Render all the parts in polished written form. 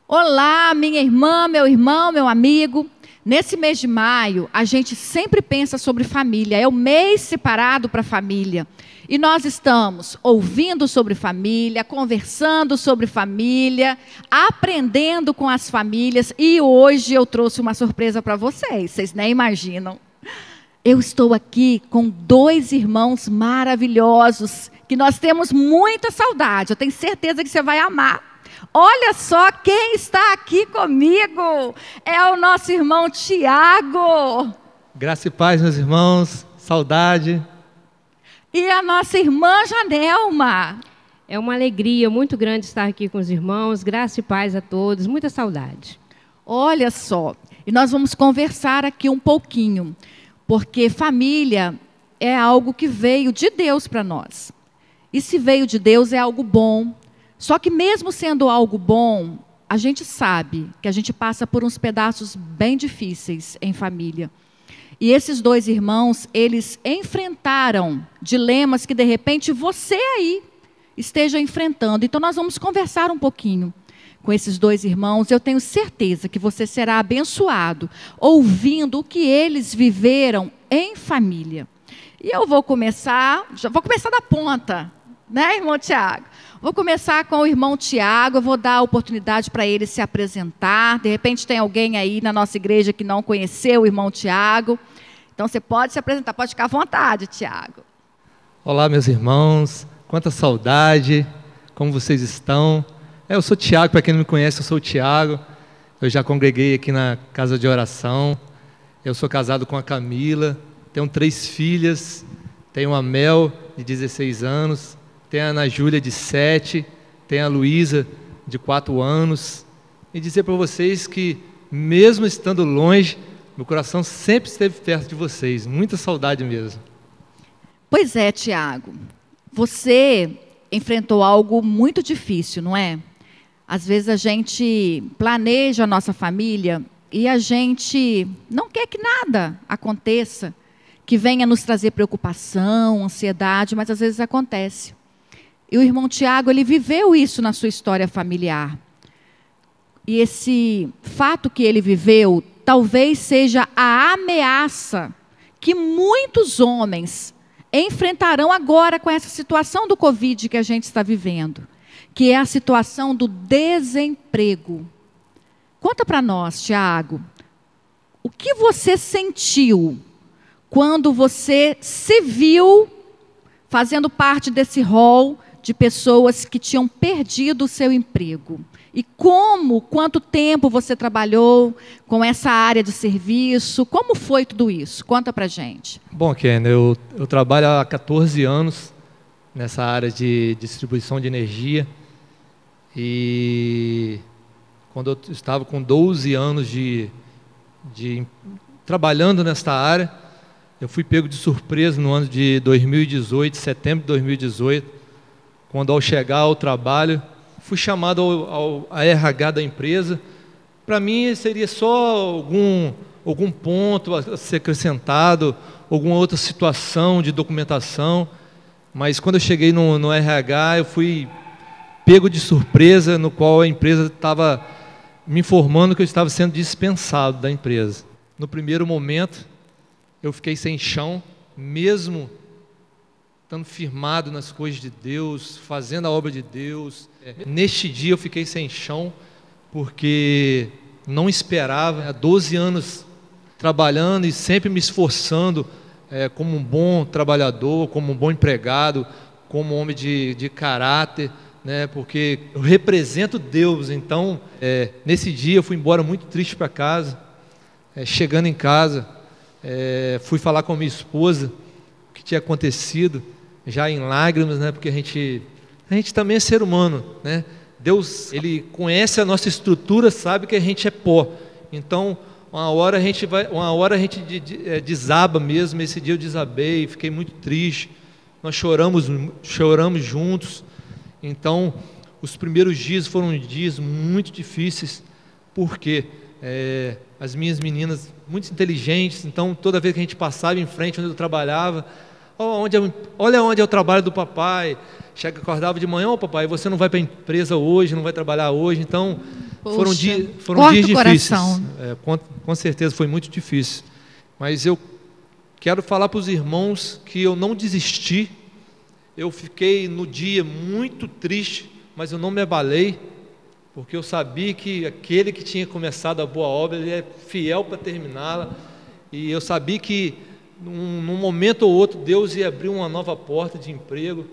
Olá, minha irmã, meu irmão, meu amigo. Nesse mês de maio, a gente sempre pensa sobre família. É o mês separado para a família. E nós estamos ouvindo sobre família, conversando sobre família, aprendendo com as famílias. E hoje eu trouxe uma surpresa para vocês. Vocês nem imaginam. Eu estou aqui com dois irmãos maravilhosos, que nós temos muita saudade. Eu tenho certeza que você vai amar. Olha só quem está aqui comigo. É o nosso irmão Tiago. Graça e paz, meus irmãos. Saudade. E a nossa irmã Janelma. É uma alegria muito grande estar aqui com os irmãos. Graça e paz a todos. Muita saudade. Olha só. E nós vamos conversar aqui um pouquinho. Porque família é algo que veio de Deus para nós. E se veio de Deus é algo bom. Só que mesmo sendo algo bom, a gente sabe que a gente passa por uns pedaços bem difíceis em família. E esses dois irmãos, eles enfrentaram dilemas que de repente você aí esteja enfrentando. Então nós vamos conversar um pouquinho com esses dois irmãos. Eu tenho certeza que você será abençoado ouvindo o que eles viveram em família. E eu vou começar da ponta, né, irmão Tiago? Vou começar com o irmão Tiago, eu vou dar a oportunidade para ele se apresentar. De repente tem alguém aí na nossa igreja que não conheceu o irmão Tiago. Então você pode se apresentar, pode ficar à vontade, Tiago. Olá, meus irmãos. Quanta saudade, como vocês estão? Eu sou Tiago, para quem não me conhece, eu sou o Tiago. Eu já congreguei aqui na casa de oração. Eu sou casado com a Camila, tenho 3 filhas. Tenho a Mel, de 16 anos. Tem a Ana Júlia, de 7, tem a Luísa, de 4 anos. E dizer para vocês que, mesmo estando longe, meu coração sempre esteve perto de vocês. Muita saudade mesmo. Pois é, Tiago. Você enfrentou algo muito difícil, não é? Às vezes a gente planeja a nossa família e a gente não quer que nada aconteça, que venha nos trazer preocupação, ansiedade, mas às vezes acontece. E o irmão Tiago, ele viveu isso na sua história familiar. E esse fato que ele viveu, talvez seja a ameaça que muitos homens enfrentarão agora com essa situação do Covid que a gente está vivendo, que é a situação do desemprego. Conta para nós, Tiago, o que você sentiu quando você se viu fazendo parte desse rol de pessoas que tinham perdido o seu emprego? E quanto tempo você trabalhou com essa área de serviço? Como foi tudo isso? Conta pra gente. Bom, Ken, eu trabalho há 14 anos nessa área de distribuição de energia. E quando eu estava com 12 anos de trabalhando nesta área, eu fui pego de surpresa no ano de 2018, setembro de 2018, quando ao chegar ao trabalho, fui chamado ao RH da empresa. Para mim seria só algum ponto a ser acrescentado, alguma outra situação de documentação, mas quando eu cheguei no RH, eu fui pego de surpresa, no qual a empresa estava me informando que eu estava sendo dispensado da empresa. No primeiro momento, eu fiquei sem chão, mesmo estando firmado nas coisas de Deus, fazendo a obra de Deus. Neste dia eu fiquei sem chão, porque não esperava. Há 12 anos trabalhando e sempre me esforçando como um bom trabalhador, como um bom empregado, como um homem de caráter, né, porque eu represento Deus. Então, nesse dia eu fui embora muito triste para casa. Chegando em casa, fui falar com a minha esposa o que tinha acontecido, já em lágrimas, né, porque a gente também é ser humano, né? Deus, Ele conhece a nossa estrutura, sabe que a gente é pó. Então, uma hora a gente desaba mesmo. Esse dia eu desabei, fiquei muito triste. Nós choramos juntos. Então, os primeiros dias foram dias muito difíceis, porque as minhas meninas, muito inteligentes, então toda vez que a gente passava em frente onde eu trabalhava, olha onde é o trabalho do papai. Acordava de manhã, papai, você não vai para a empresa hoje, não vai trabalhar hoje. Então, Foram Poxa, dias corta o difíceis. coração. Com certeza foi muito difícil. Mas eu quero falar para os irmãos que eu não desisti. Eu fiquei no dia muito triste, mas eu não me abalei, porque eu sabia que aquele que tinha começado a boa obra, ele é fiel para terminá-la. E eu sabia que num momento ou outro Deus ia abrir uma nova porta de emprego.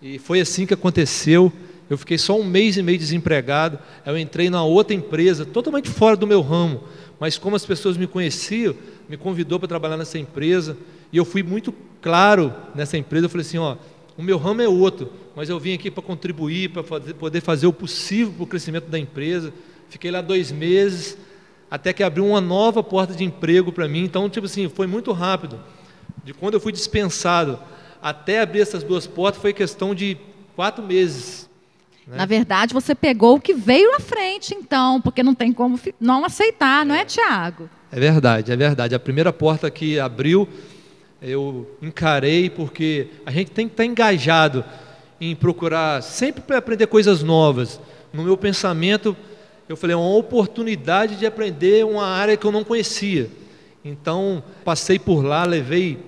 E foi assim que aconteceu. Eu fiquei só 1 mês e meio desempregado. Eu entrei na outra empresa, totalmente fora do meu ramo, mas como as pessoas me conheciam, me convidou para trabalhar nessa empresa, e eu fui muito claro nessa empresa. Eu falei assim, ó, o meu ramo é outro, mas eu vim aqui para contribuir, para poder fazer o possível para o crescimento da empresa. Fiquei lá 2 meses, até que abriu uma nova porta de emprego para mim. Então, tipo assim, foi muito rápido. De quando eu fui dispensado até abrir essas 2 portas, foi questão de 4 meses. Na verdade, você pegou o que veio à frente, então, porque não tem como não aceitar, não é, Tiago? É verdade, é verdade. A primeira porta que abriu, eu encarei, porque a gente tem que estar engajado em procurar sempre para aprender coisas novas. No meu pensamento, eu falei, é uma oportunidade de aprender uma área que eu não conhecia. Então, passei por lá, levei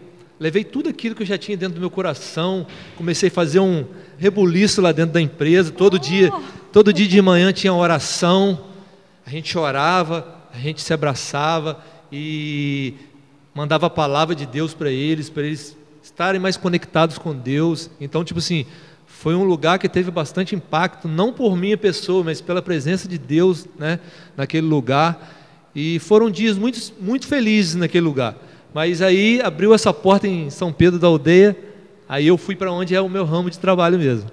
tudo aquilo que eu já tinha dentro do meu coração, comecei a fazer um rebuliço lá dentro da empresa. Todo dia de manhã tinha oração, a gente orava, a gente se abraçava e mandava a palavra de Deus para eles estarem mais conectados com Deus. Então, tipo assim, foi um lugar que teve bastante impacto, não por minha pessoa, mas pela presença de Deus, né, naquele lugar. E foram dias muito, muito felizes naquele lugar. Mas aí abriu essa porta em São Pedro da Aldeia, aí eu fui para onde é o meu ramo de trabalho mesmo.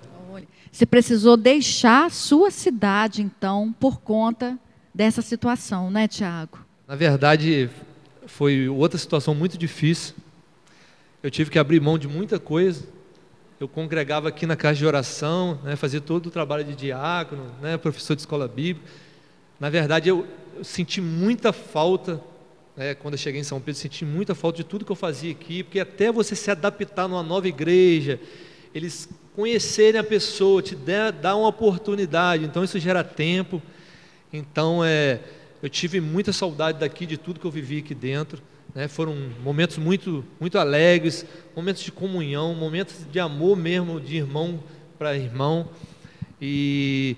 Você precisou deixar a sua cidade, então, por conta dessa situação, né, Tiago? Na verdade, foi outra situação muito difícil. Eu tive que abrir mão de muita coisa. Eu congregava aqui na casa de oração, né, fazia todo o trabalho de diácono, né, professor de escola bíblica. Na verdade, eu senti muita falta. Quando eu cheguei em São Pedro, senti muita falta de tudo que eu fazia aqui, porque até você se adaptar numa nova igreja, eles conhecerem a pessoa, te dar uma oportunidade, então isso gera tempo. Então, eu tive muita saudade daqui, de tudo que eu vivi aqui dentro, né? Foram momentos muito, muito alegres, momentos de comunhão, momentos de amor mesmo, de irmão para irmão, e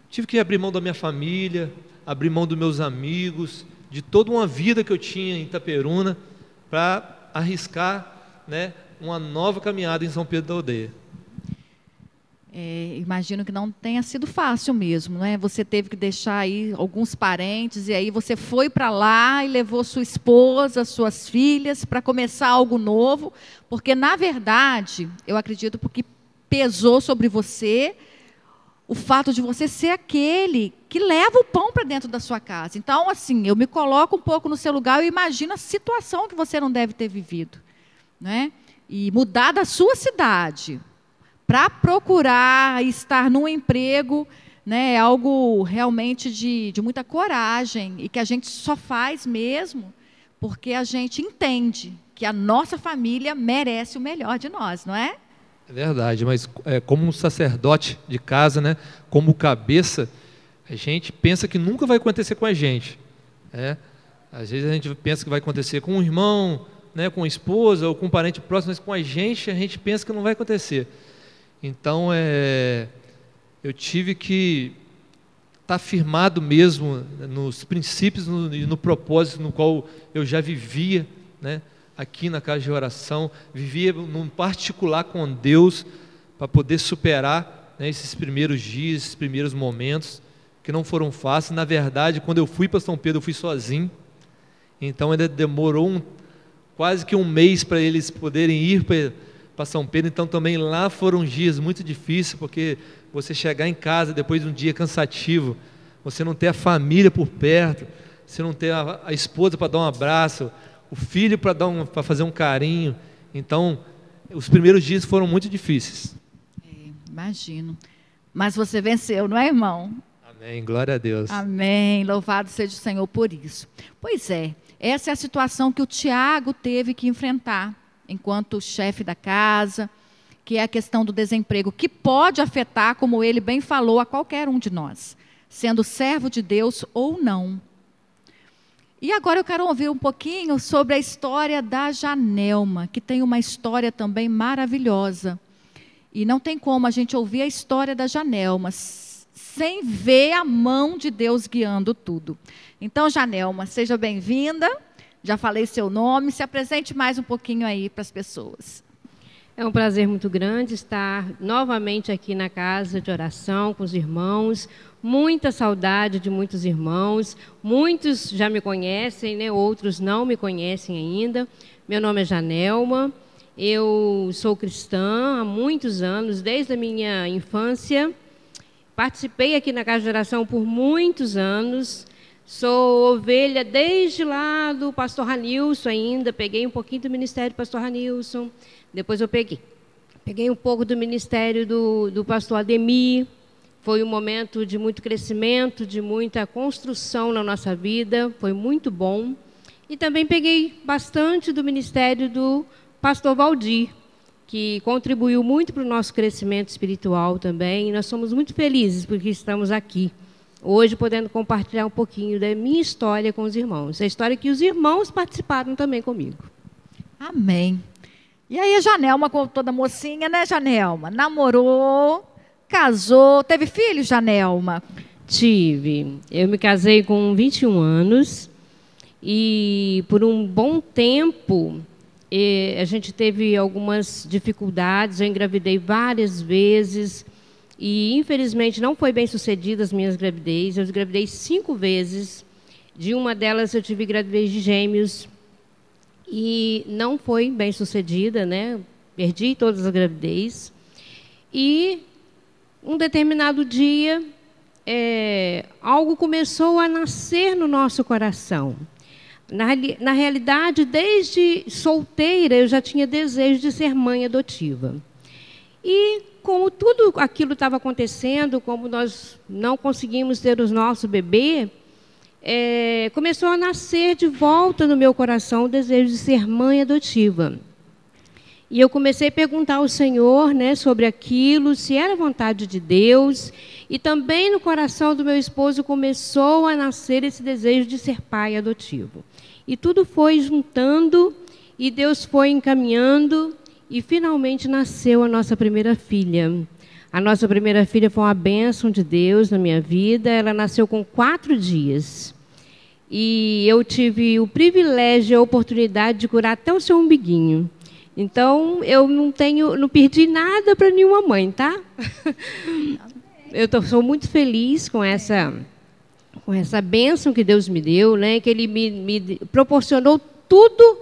tive que abrir mão da minha família, abrir mão dos meus amigos, de toda uma vida que eu tinha em Itaperuna, para arriscar, né, uma nova caminhada em São Pedro da Aldeia. Imagino que não tenha sido fácil mesmo, né? Você teve que deixar aí alguns parentes, e aí você foi para lá e levou sua esposa, suas filhas, para começar algo novo, porque, na verdade, eu acredito porque pesou sobre você o fato de você ser aquele que leva o pão para dentro da sua casa. Então, assim, eu me coloco um pouco no seu lugar e imagino a situação que você não deve ter vivido, né? E mudar da sua cidade para procurar estar num emprego, né, é algo realmente de muita coragem, e que a gente só faz mesmo porque a gente entende que a nossa família merece o melhor de nós, não é? É verdade, mas como um sacerdote de casa, né, como cabeça, a gente pensa que nunca vai acontecer com a gente. Às vezes a gente pensa que vai acontecer com um irmão, né, com a esposa ou com um parente próximo, mas com a gente pensa que não vai acontecer. Então, eu tive que estar firmado mesmo nos princípios e no propósito no qual eu já vivia, né, aqui na casa de oração, vivia num particular com Deus, para poder superar, né, esses primeiros dias, esses primeiros momentos, que não foram fáceis. Na verdade, quando eu fui para São Pedro, eu fui sozinho, então ainda demorou quase que um mês para eles poderem ir para São Pedro. Então também lá foram dias muito difíceis, porque você chegar em casa depois de um dia cansativo, você não ter a família por perto, você não ter a esposa para dar um abraço, o filho para fazer um carinho. Então, os primeiros dias foram muito difíceis. Imagino. Mas você venceu, não é, irmão? Amém, glória a Deus. Amém, louvado seja o Senhor por isso. Pois é, essa é a situação que o Tiago teve que enfrentar enquanto chefe da casa, que é a questão do desemprego, que pode afetar, como ele bem falou, a qualquer um de nós. sendo servo de Deus ou não. E agora eu quero ouvir um pouquinho sobre a história da Janelma, que tem uma história também maravilhosa. E não tem como a gente ouvir a história da Janelma sem ver a mão de Deus guiando tudo. Então, Janelma, seja bem-vinda. Já falei seu nome, se apresente mais um pouquinho aí para as pessoas. É um prazer muito grande estar novamente aqui na casa de oração com os irmãos. Muita saudade de muitos irmãos. Muitos já me conhecem, né? Outros não me conhecem ainda. Meu nome é Janelma. Eu sou cristã há muitos anos, desde a minha infância. Participei aqui na casa de oração por muitos anos. Sou ovelha desde lá do pastor Ranilson ainda. Peguei um pouquinho do ministério do pastor Ranilson. Depois eu peguei um pouco do ministério do pastor Ademir. Foi um momento de muito crescimento, de muita construção na nossa vida. Foi muito bom. E também peguei bastante do ministério do pastor Valdir, que contribuiu muito para o nosso crescimento espiritual também. E nós somos muito felizes porque estamos aqui hoje podendo compartilhar um pouquinho da minha história com os irmãos. A história que os irmãos participaram também comigo. Amém. E aí a Janelma, como toda mocinha, né, Janelma? Namorou, casou, teve filhos, Janelma? Tive. Eu me casei com 21 anos e por um bom tempo a gente teve algumas dificuldades. Eu engravidei várias vezes e, infelizmente, não foi bem sucedida as minhas gravidez. Eu engravidei 5 vezes. De uma delas, eu tive gravidez de gêmeos e não foi bem sucedida, né? Perdi todas as gravidez. E, um determinado dia, algo começou a nascer no nosso coração. Na realidade, desde solteira, eu já tinha desejo de ser mãe adotiva. E, como tudo aquilo estava acontecendo, como nós não conseguimos ter o nosso bebê, começou a nascer de volta no meu coração o desejo de ser mãe adotiva. E eu comecei a perguntar ao Senhor, né, sobre aquilo, se era vontade de Deus. E também no coração do meu esposo começou a nascer esse desejo de ser pai adotivo. E tudo foi juntando e Deus foi encaminhando e finalmente nasceu a nossa primeira filha. A nossa primeira filha foi uma bênção de Deus na minha vida. Ela nasceu com 4 dias. E eu tive o privilégio e a oportunidade de curar até o seu umbiguinho. Então, eu não perdi nada para nenhuma mãe, tá? Sou muito feliz com essa bênção que Deus me deu, né? Que Ele me proporcionou tudo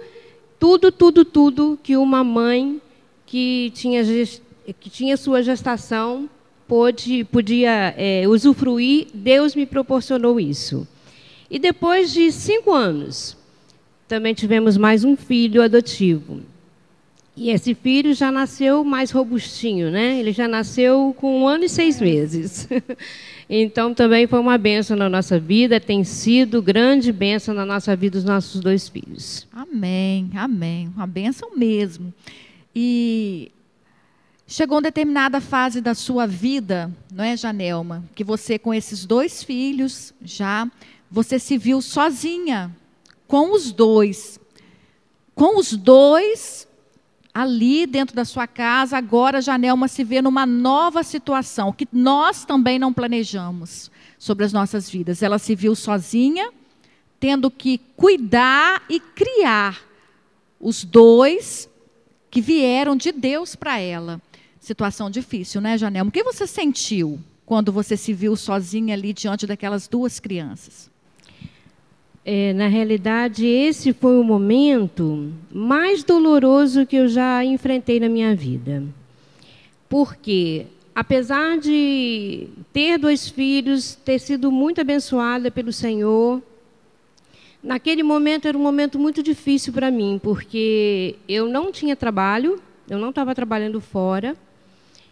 que uma mãe que tinha sua gestação podia usufruir. Deus me proporcionou isso. E depois de 5 anos, também tivemos mais um filho adotivo. E esse filho já nasceu mais robustinho, né? Ele já nasceu com 1 ano e 6 meses. Então, também foi uma bênção na nossa vida, tem sido grande bênção na nossa vida os nossos 2 filhos. Amém, amém. Uma bênção mesmo. E chegou uma determinada fase da sua vida, não é, Janelma? Que você, com esses 2 filhos, você se viu sozinha, com os 2. Com os 2... ali dentro da sua casa, agora a Janelma se vê numa nova situação, que nós também não planejamos sobre as nossas vidas. Ela se viu sozinha, tendo que cuidar e criar os 2 que vieram de Deus para ela. Situação difícil, né, Janelma? O que você sentiu quando você se viu sozinha ali diante daquelas 2 crianças? Na realidade, esse foi o momento mais doloroso que eu já enfrentei na minha vida. Porque, apesar de ter 2 filhos, ter sido muito abençoada pelo Senhor, naquele momento era um momento muito difícil para mim, porque eu não tinha trabalho, eu não estava trabalhando fora,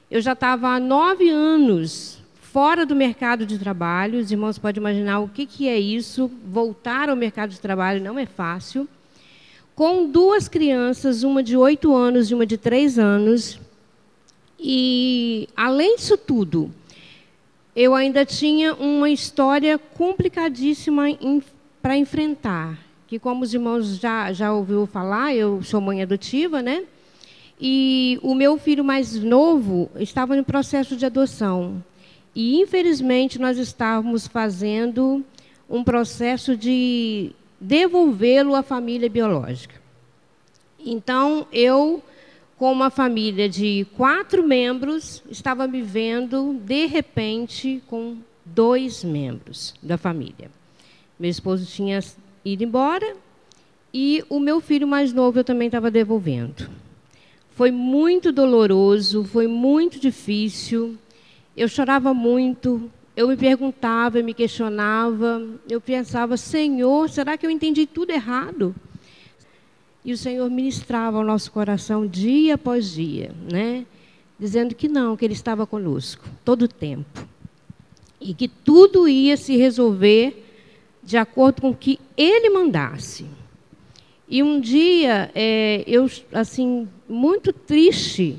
eu já estava há 9 anos fora do mercado de trabalho. Os irmãos podem imaginar o que é isso. Voltar ao mercado de trabalho não é fácil. Com 2 crianças, uma de 8 anos e uma de 3 anos. E, além disso tudo, eu ainda tinha uma história complicadíssima para enfrentar, que, como os irmãos já ouviram falar, eu sou mãe adotiva, né? E o meu filho mais novo estava em processo de adoção. E, infelizmente, nós estávamos fazendo um processo de devolvê-lo à família biológica. Então, eu, com uma família de 4 membros, estava me vendo, de repente, com 2 membros da família. Meu esposo tinha ido embora e o meu filho mais novo eu também estava devolvendo. Foi muito doloroso, foi muito difícil. Eu chorava muito, eu me perguntava, eu me questionava, eu pensava, Senhor, será que eu entendi tudo errado? E o Senhor ministrava ao nosso coração dia após dia, né? Dizendo que não, que Ele estava conosco, todo o tempo. E que tudo ia se resolver de acordo com o que Ele mandasse. E um dia, eu, assim, muito triste,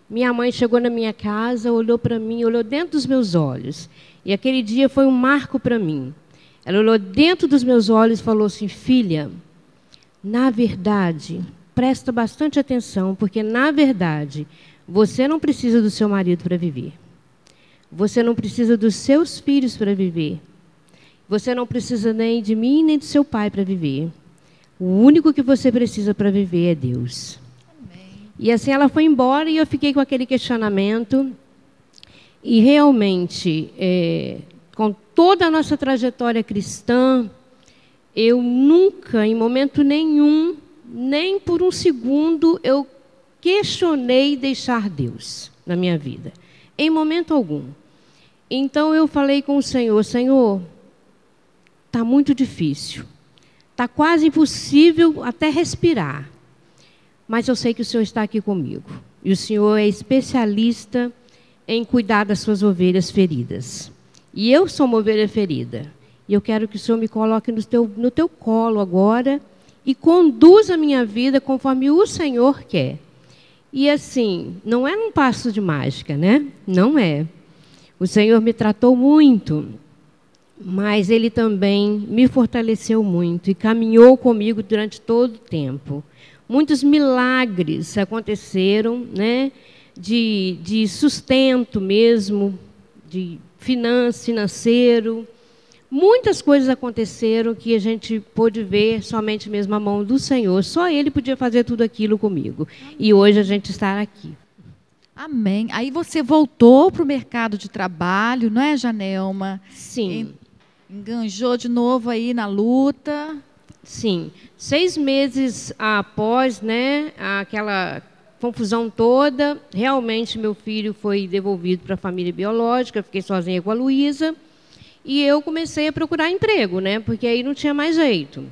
minha mãe chegou na minha casa, olhou para mim, olhou dentro dos meus olhos. E aquele dia foi um marco para mim. Ela olhou dentro dos meus olhos e falou assim, filha, na verdade, presta bastante atenção, porque, na verdade, você não precisa do seu marido para viver. Você não precisa dos seus filhos para viver. Você não precisa nem de mim, nem do seu pai para viver. O único que você precisa para viver é Deus. Amém. E assim ela foi embora e eu fiquei com aquele questionamento. E realmente, com toda a nossa trajetória cristã, eu nunca, em momento nenhum, nem por um segundo, eu questionei deixar Deus na minha vida. Em momento algum. Então eu falei com o Senhor, Senhor, está muito difícil. Está quase impossível até respirar. Mas eu sei que o Senhor está aqui comigo. E o Senhor é especialista em cuidar das suas ovelhas feridas. E eu sou uma ovelha ferida. E eu quero que o Senhor me coloque no teu colo agora e conduza a minha vida conforme o Senhor quer. E assim, não é um passo de mágica, né? Não é. O Senhor me tratou muito, mas Ele também me fortaleceu muito e caminhou comigo durante todo o tempo. Muitos milagres aconteceram, né? De sustento mesmo, de financeiro. Muitas coisas aconteceram que a gente pôde ver somente mesmo a mão do Senhor. Só Ele podia fazer tudo aquilo comigo. E hoje a gente está aqui. Amém. Aí você voltou para o mercado de trabalho, não é, Janelma? Sim. Enganjou de novo aí na luta. Sim. 6 meses após, né, aquela confusão toda, realmente meu filho foi devolvido para a família biológica, eu fiquei sozinha com a Luísa. E eu comecei a procurar emprego, né? Porque aí não tinha mais jeito.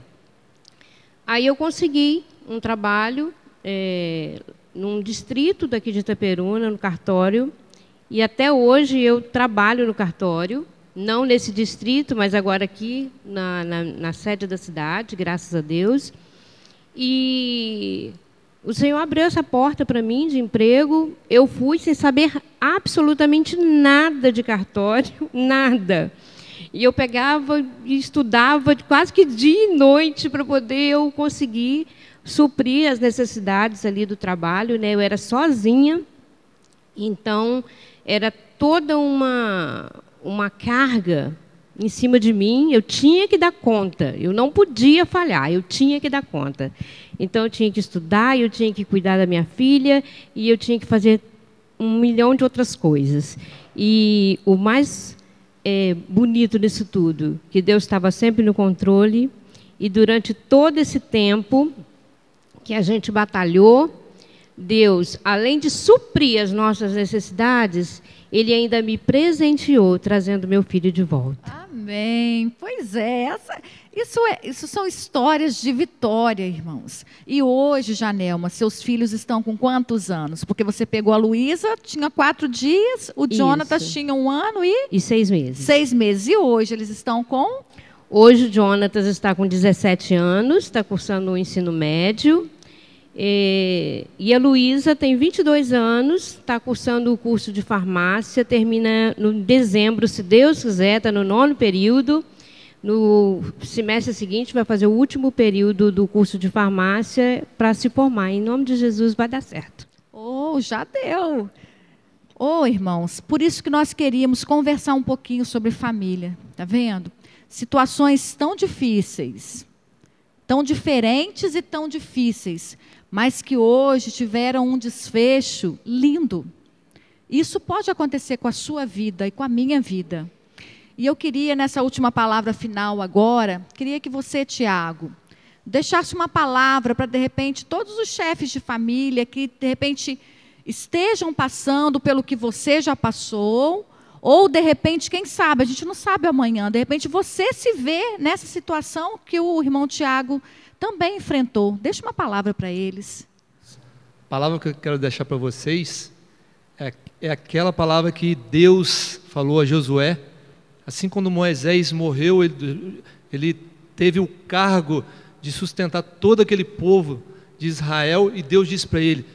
Aí eu consegui um trabalho num distrito daqui de Itaperuna, no cartório. E até hoje eu trabalho no cartório, não nesse distrito, mas agora aqui na sede da cidade, graças a Deus. E o Senhor abriu essa porta para mim de emprego. Eu fui sem saber absolutamente nada de cartório, nada. E eu pegava e estudava quase que dia e noite para poder eu conseguir suprir as necessidades ali do trabalho, né? Eu era sozinha, então era toda uma carga em cima de mim. Eu tinha que dar conta, eu não podia falhar, eu tinha que dar conta. Então eu tinha que estudar, eu tinha que cuidar da minha filha e eu tinha que fazer 1 milhão de outras coisas. E o mais bonito nisso tudo, que Deus estava sempre no controle, e durante todo esse tempo que a gente batalhou, Deus, além de suprir as nossas necessidades, Ele ainda me trazendo meu filho de volta. Amém. Pois é, isso são histórias de vitória, irmãos. E hoje, Janelma, seus filhos estão com quantos anos? Porque você pegou a Luísa, tinha 4 dias, o Jonatas tinha 1 ano e 6 meses. 6 meses. E hoje eles estão com? Hoje o Jonatas está com 17 anos, está cursando o ensino médio. E a Luísa tem 22 anos, está cursando o curso de farmácia, termina no dezembro, se Deus quiser, está no 9º período. No semestre seguinte vai fazer o último período do curso de farmácia para se formar. Em nome de Jesus vai dar certo. Oh, já deu! Oh, irmãos, por isso que nós queríamos conversar um pouquinho sobre família, tá vendo? Situações tão difíceis, tão diferentes e tão difíceis, mas que hoje tiveram um desfecho lindo. Isso pode acontecer com a sua vida e com a minha vida. E eu queria, nessa última palavra final agora, queria que você, Tiago, deixasse uma palavra para, de repente, todos os chefes de família que, de repente, estejam passando pelo que você já passou, ou, de repente, quem sabe, a gente não sabe amanhã, de repente você se vê nessa situação que o irmão Tiago também enfrentou. Deixa uma palavra para eles. A palavra que eu quero deixar para vocês é aquela palavra que Deus falou a Josué. Assim, quando Moisés morreu, ele teve o cargo de sustentar todo aquele povo de Israel, e Deus disse para ele: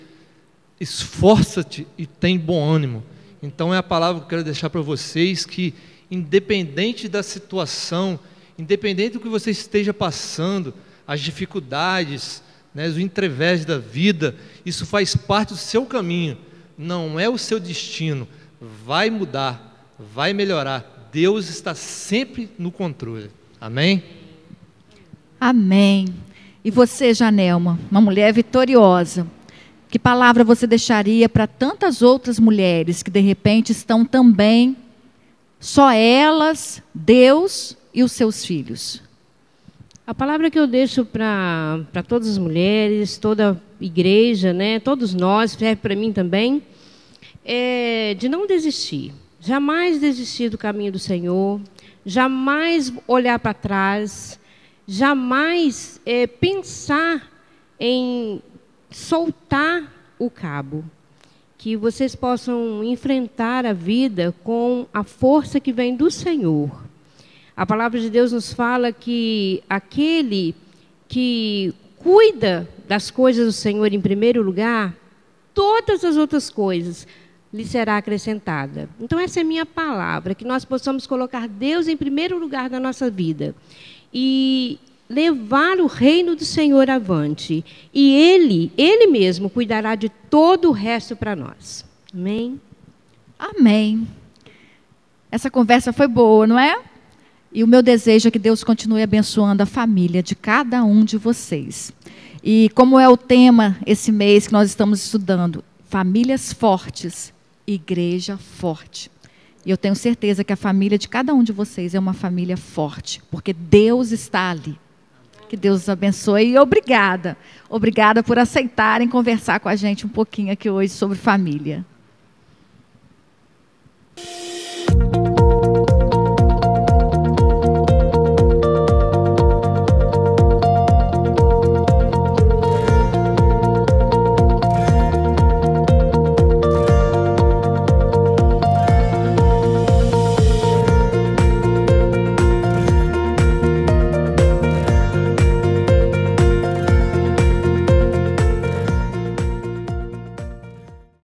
esforça-te e tem bom ânimo. Então é a palavra que eu quero deixar para vocês, que independente da situação, independente do que você esteja passando, as dificuldades, né, os entrevés da vida, isso faz parte do seu caminho, não é o seu destino. Vai mudar, vai melhorar. Deus está sempre no controle. Amém? Amém. E você, Janelma, uma mulher vitoriosa, que palavra você deixaria para tantas outras mulheres que de repente estão também, só elas, Deus e os seus filhos? A palavra que eu deixo para todas as mulheres, toda a igreja, né, todos nós, serve para mim também, é de não desistir. Jamais desistir do caminho do Senhor, jamais olhar para trás, jamais pensar em soltar o cabo. Que vocês possam enfrentar a vida com a força que vem do Senhor. A palavra de Deus nos fala que aquele que cuida das coisas do Senhor em primeiro lugar, todas as outras coisas lhe será acrescentada. Então essa é a minha palavra, que nós possamos colocar Deus em primeiro lugar da nossa vida e levar o reino do Senhor avante. E Ele mesmo cuidará de todo o resto para nós. Amém? Amém. Essa conversa foi boa, não é? E o meu desejo é que Deus continue abençoando a família de cada um de vocês. E como é o tema esse mês que nós estamos estudando, famílias fortes, igreja forte. E eu tenho certeza que a família de cada um de vocês é uma família forte, porque Deus está ali. Que Deus os abençoe e obrigada. Obrigada por aceitarem conversar com a gente um pouquinho aqui hoje sobre família.